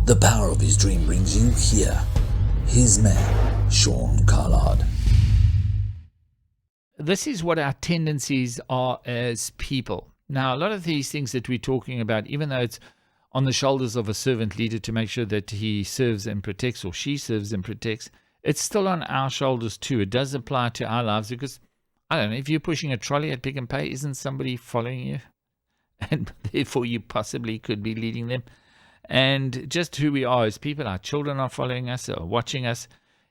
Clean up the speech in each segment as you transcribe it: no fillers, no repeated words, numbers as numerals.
The power of his dream brings you here. His man, Sean Carlard. This is what our tendencies are as people. Now, a lot of these things that we're talking about, even though it's on the shoulders of a servant leader to make sure that he serves and protects, or she serves and protects, it's still on our shoulders too. It does apply to our lives because, I don't know, if you're pushing a trolley at Pick and Pay, isn't somebody following you? And therefore you possibly could be leading them. And just who we are as people, our children are following us or watching us,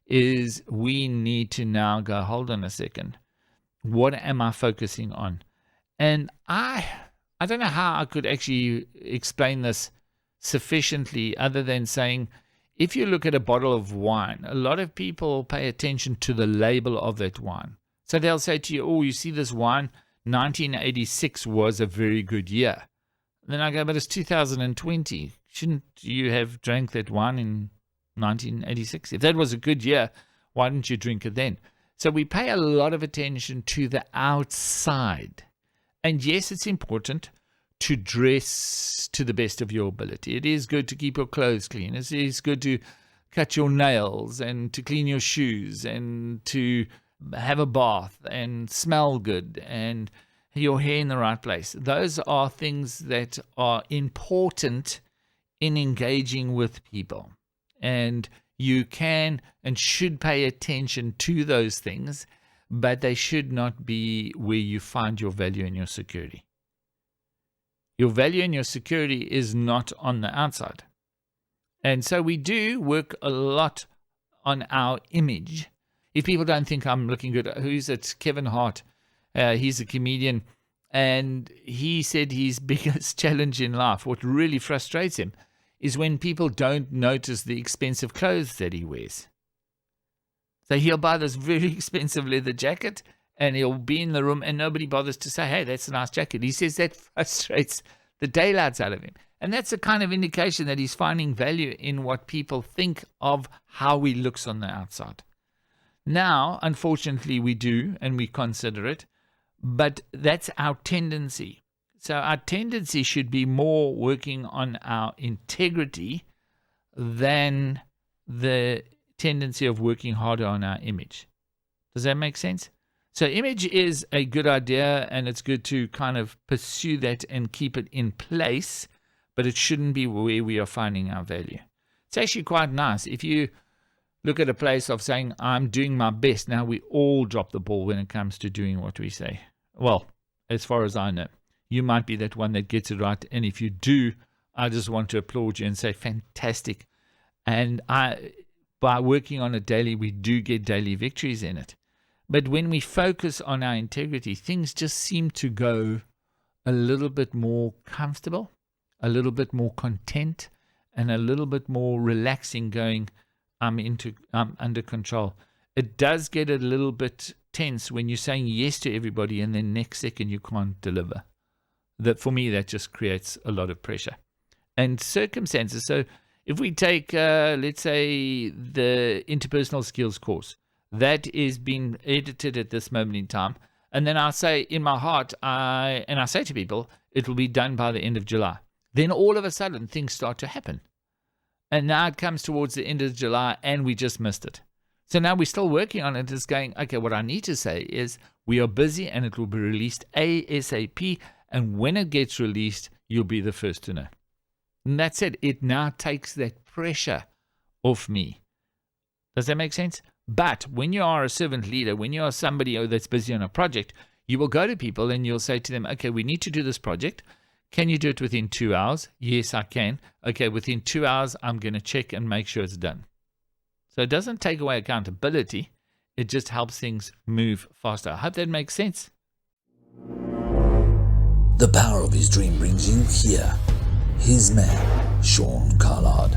is we need to now go, hold on a second. What am I focusing on? And I don't know how I could actually explain this sufficiently other than saying, if you look at a bottle of wine, a lot of people pay attention to the label of that wine. So they'll say to you, oh, you see this wine, 1986 was a very good year. Then I go, but it's 2020. Shouldn't you have drank that wine in 1986? If that was a good year, why didn't you drink it then? So we pay a lot of attention to the outside. And yes, it's important to dress to the best of your ability. It is good to keep your clothes clean. It is good to cut your nails and to clean your shoes and to have a bath and smell good and your hair in the right place. Those are things that are important in engaging with people. And you can and should pay attention to those things, but they should not be where you find your value and your security. Your value and your security is not on the outside. And so we do work a lot on our image. If people don't think I'm looking good, who's it? Kevin Hart. He's a comedian, and he said his biggest challenge in life, what really frustrates him, is when people don't notice the expensive clothes that he wears. So he'll buy this very expensive leather jacket, and he'll be in the room, and nobody bothers to say, hey, that's a nice jacket. He says that frustrates the daylights out of him. And that's a kind of indication that he's finding value in what people think of how he looks on the outside. Now, unfortunately, we do, and we consider it, but that's our tendency. So our tendency should be more working on our integrity than the tendency of working harder on our image. Does that make sense? So image is a good idea, and it's good to kind of pursue that and keep it in place, but it shouldn't be where we are finding our value. It's actually quite nice if you look at a place of saying, I'm doing my best. Now we all drop the ball when it comes to doing what we say. Well, as far as I know, you might be that one that gets it right. And if you do, I just want to applaud you and say, fantastic. And by working on it daily, we do get daily victories in it. But when we focus on our integrity, things just seem to go a little bit more comfortable, a little bit more content, and a little bit more relaxing, going, I'm under control. It does get a little bit tense when you're saying yes to everybody and then next second you can't deliver. That, for me, that just creates a lot of pressure and circumstances. So if we take, let's say, the interpersonal skills course, that is being edited at this moment in time, and then I say in my heart, I say to people, it will be done by the end of July. Then all of a sudden things start to happen. And now it comes towards the end of July and we just missed it. So now we're still working on it. It's going, okay, what I need to say is we are busy and it will be released ASAP. And when it gets released, you'll be the first to know. And that's it. It now takes that pressure off me. Does that make sense? But when you are a servant leader, when you are somebody that's busy on a project, you will go to people and you'll say to them, okay, we need to do this project. Can you do it within 2 hours? Yes, I can. Okay, within 2 hours, I'm going to check and make sure it's done. So it doesn't take away accountability. It just helps things move faster. I hope that makes sense. The power of his dream brings you here. His man, Sean Carlard.